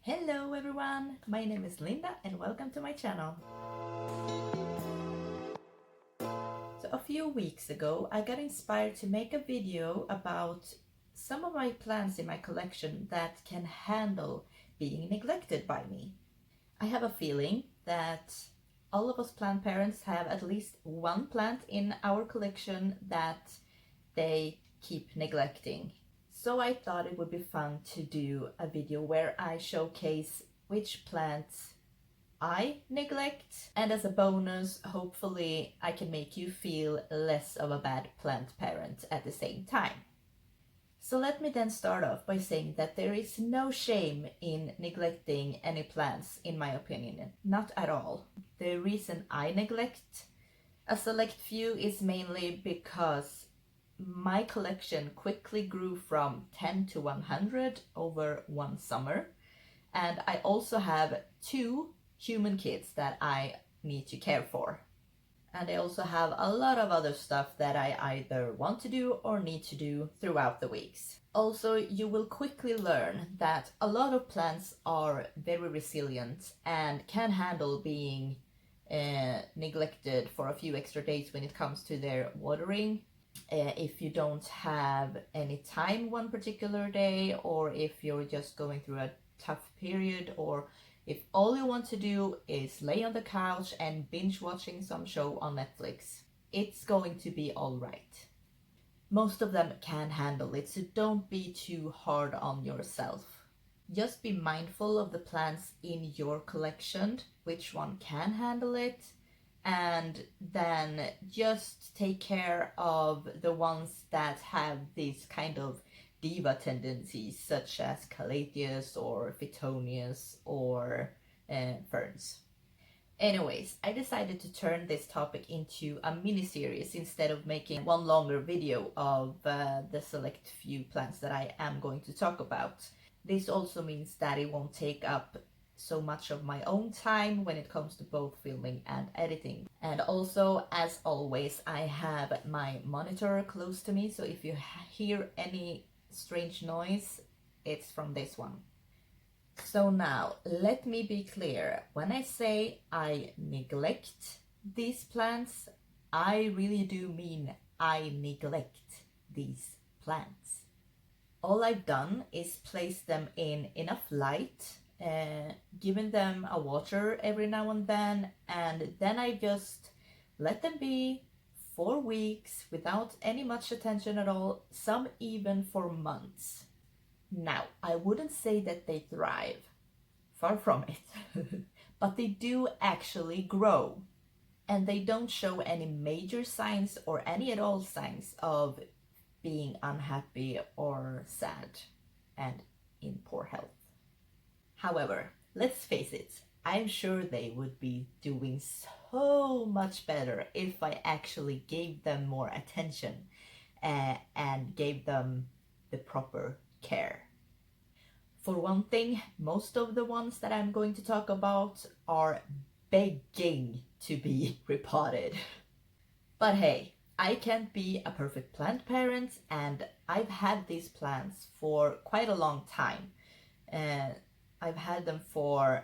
Hello everyone, my name is Linda and welcome to my channel. So a few weeks ago I got inspired to make a video about some of my plants in my collection that can handle being neglected by me. I have a feeling that all of us plant parents have at least one plant in our collection that they keep neglecting. So I thought it would be fun to do a video where I showcase which plants I neglect, and as a bonus, hopefully I can make you feel less of a bad plant parent at the same time. So let me then start off by saying that there is no shame in neglecting any plants, in my opinion, not at all. The reason I neglect a select few is mainly because my collection quickly grew from 10 to 100 over one summer, and I also have 2 human kids that I need to care for. And I also have a lot of other stuff that I either want to do or need to do throughout the weeks. Also, you will quickly learn that a lot of plants are very resilient and can handle being neglected for a few extra days when it comes to their watering. If you don't have any time one particular day, or if you're just going through a tough period, or if all you want to do is lay on the couch and binge watching some show on Netflix, it's going to be all right. Most of them can handle it, so don't be too hard on yourself. Just be mindful of the plants in your collection, which one can handle it, and then just take care of the ones that have these kind of diva tendencies, such as calatheas or phytonias or ferns. Anyways, I decided to turn this topic into a mini-series instead of making one longer video of the select few plants that I am going to talk about. This also means that it won't take up so much of my own time when it comes to both filming and editing. And also, as always, I have my monitor close to me, so if you hear any strange noise, it's from this one. So now, let me be clear. When I say I neglect these plants, I really do mean I neglect these plants. All I've done is place them in enough light, giving them a water every now and then I just let them be for weeks without any much attention at all, some even for months. Now, I wouldn't say that they thrive, far from it, but they do actually grow, and they don't show any major signs or any at all signs of being unhappy or sad and in poor health. However, let's face it, I'm sure they would be doing so much better if I actually gave them more attention and gave them the proper care. For one thing, most of the ones that I'm going to talk about are begging to be repotted. But hey, I can't be a perfect plant parent, and I've had these plants for quite a long time. I've had them for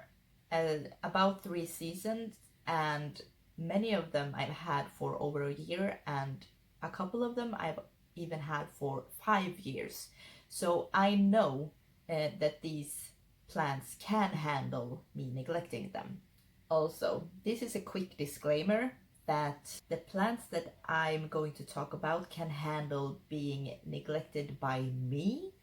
about 3 seasons, and many of them I've had for over a year, and a couple of them I've even had for 5 years. So I know that these plants can handle me neglecting them. Also, this is a quick disclaimer that the plants that I'm going to talk about can handle being neglected by me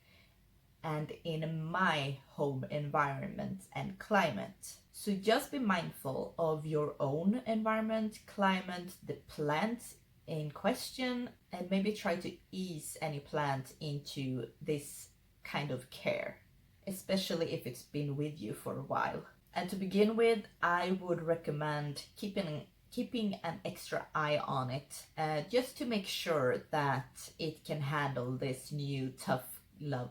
and in my home environment and climate. So just be mindful of your own environment, climate, the plant in question, and maybe try to ease any plant into this kind of care, especially if it's been with you for a while. And to begin with, I would recommend keeping an extra eye on it, just to make sure that it can handle this new tough love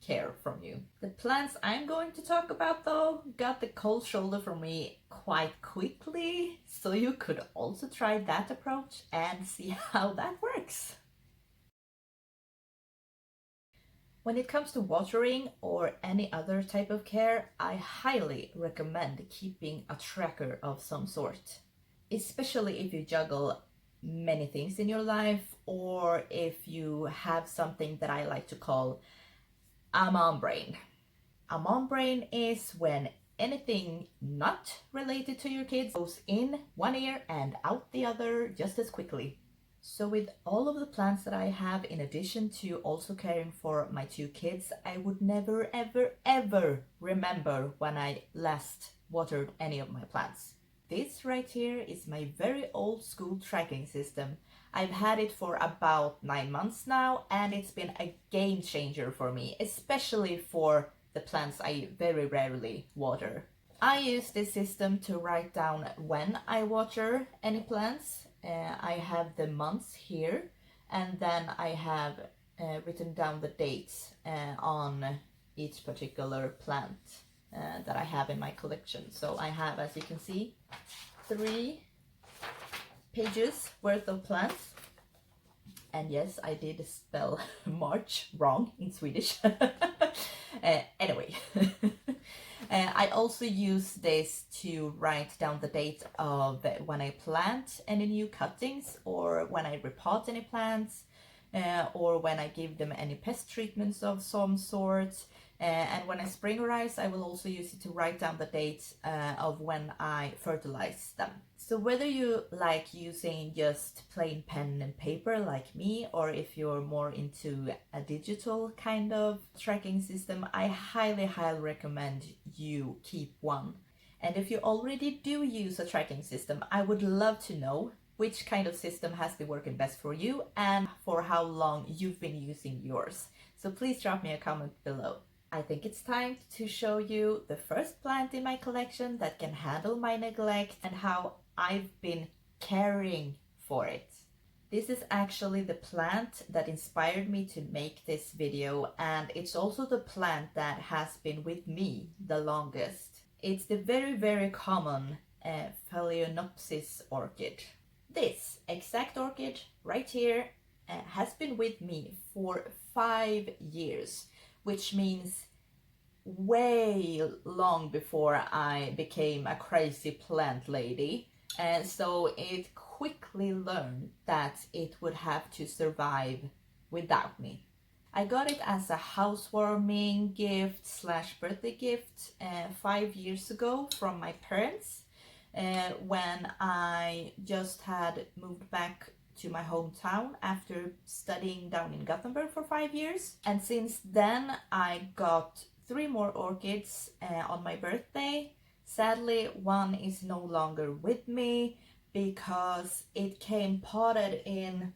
care from you. The plants I'm going to talk about, though, got the cold shoulder from me quite quickly, so you could also try that approach and see how that works. When it comes to watering or any other type of care, I highly recommend keeping a tracker of some sort, especially if you juggle many things in your life or if you have something that I like to call a mom brain. A mom brain is when anything not related to your kids goes in one ear and out the other just as quickly. So with all of the plants that I have, in addition to also caring for my two kids, I would never ever ever remember when I last watered any of my plants. This right here is my very old school tracking system. I've had it for about 9 months now, and it's been a game changer for me, especially for the plants I very rarely water. I use this system to write down when I water any plants. I have the months here, and then I have written down the dates on each particular plant that I have in my collection. So I have, as you can see, 3 pages worth of plants. And yes, I did spell March wrong in Swedish. Anyway, I also use this to write down the date of when I plant any new cuttings, or when I repot any plants, or when I give them any pest treatments of some sort. And when I springerize, I will also use it to write down the date of when I fertilize them. So whether you like using just plain pen and paper like me, or if you're more into a digital kind of tracking system, I highly recommend you keep one. And if you already do use a tracking system, I would love to know which kind of system has been working best for you and for how long you've been using yours. So please drop me a comment below. I think it's time to show you the first plant in my collection that can handle my neglect and how I've been caring for it. This is actually the plant that inspired me to make this video, and it's also the plant that has been with me the longest. It's the very common Phalaenopsis orchid. This exact orchid right here has been with me for 5 years, which means way long before I became a crazy plant lady. And so it quickly learned that it would have to survive without me. I got it as a housewarming gift slash birthday gift 5 years ago from my parents when I just had moved back to my hometown after studying down in Gothenburg for 5 years. And since then I got 3 more orchids on my birthday. Sadly, one is no longer with me because it came potted in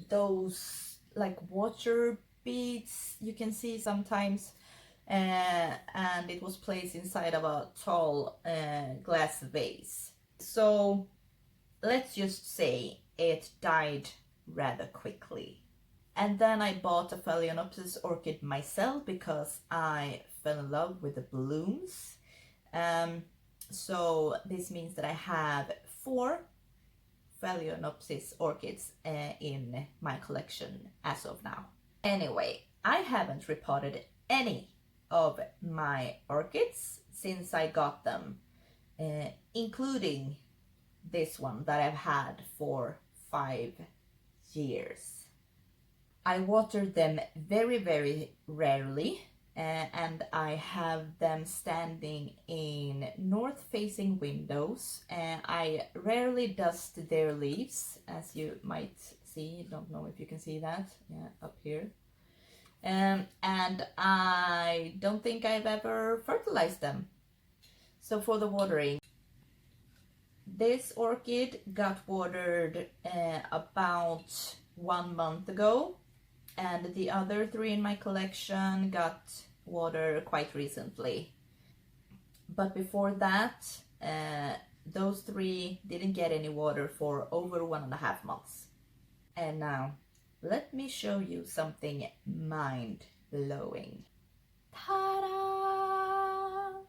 those like water beads you can see sometimes, and it was placed inside of a tall glass vase. So let's just say it died rather quickly. And then I bought a Phalaenopsis orchid myself because I fell in love with the blooms. So this means that I have 4 Phalaenopsis orchids in my collection as of now. Anyway, I haven't repotted any of my orchids since I got them, including this one that I've had for 5 years. I water them very rarely, and I have them standing in north-facing windows. I rarely dust their leaves, as you might see. Don't know if you can see that, yeah, up here. And I don't think I've ever fertilized them. So for the watering, this orchid got watered about 1 month ago, and the other 3 in my collection got water quite recently. But before that, those 3 didn't get any water for over 1.5 months. And now, let me show you something mind-blowing. Ta-da!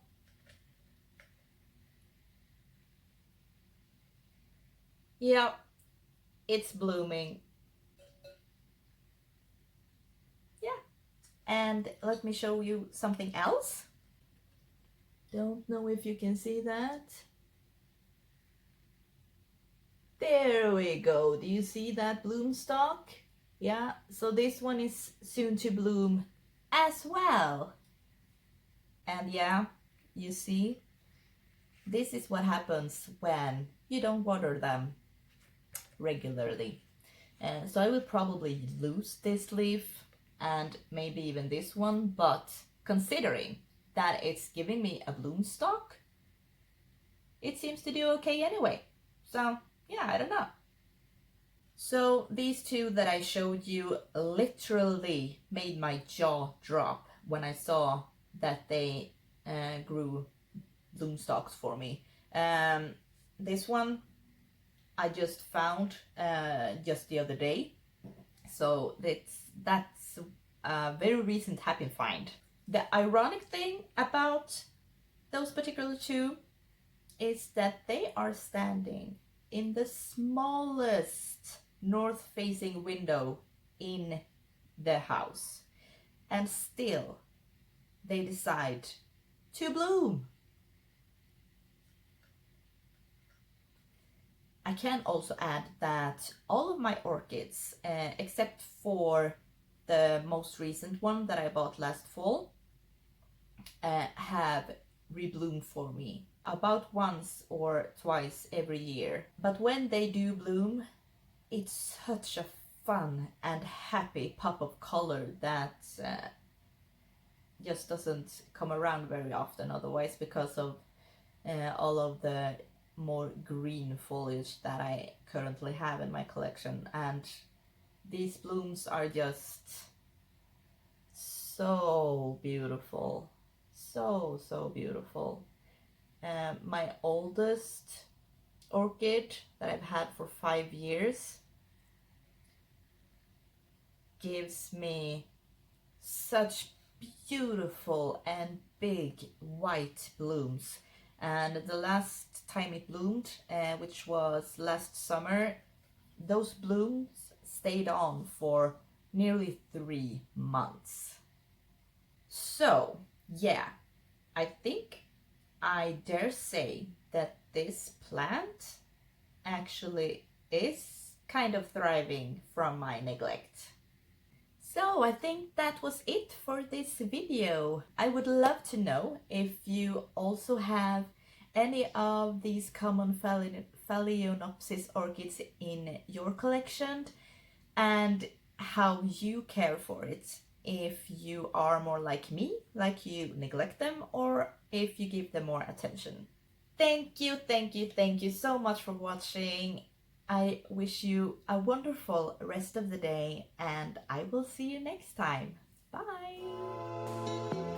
Yeah, it's blooming. Yeah, And let me show you something else. Don't know if you can see that. There we go. Do you see that bloom stalk? Yeah, so this one is soon to bloom as well. And yeah, you see, this is what happens when you don't water them regularly. So I will probably lose this leaf and maybe even this one, but considering that it's giving me a bloom stalk, it seems to do okay anyway. So yeah, I don't know. So these two that I showed you literally made my jaw drop when I saw that they grew bloom stalks for me. This one I just found just the other day, so that's a very recent happy find. The ironic thing about those particular two is that they are standing in the smallest north-facing window in the house, and still they decide to bloom. I can also add that all of my orchids, except for the most recent one that I bought last fall, have rebloomed for me about once or twice every year. But when they do bloom, it's such a fun and happy pop of color that just doesn't come around very often otherwise, because of all of the more green foliage that I currently have in my collection. And these blooms are just so beautiful, so beautiful. My oldest orchid that I've had for 5 years gives me such beautiful and big white blooms. And the last time it bloomed, which was last summer, those blooms stayed on for nearly 3 months. So yeah, I think I dare say that this plant actually is kind of thriving from my neglect. So I think that was it for this video. I would love to know if you also have any of these common Phalaenopsis orchids in your collection, and how you care for it. If you are more like me, like you neglect them, or if you give them more attention. Thank you so much for watching. I wish you a wonderful rest of the day, and I will see you next time. Bye!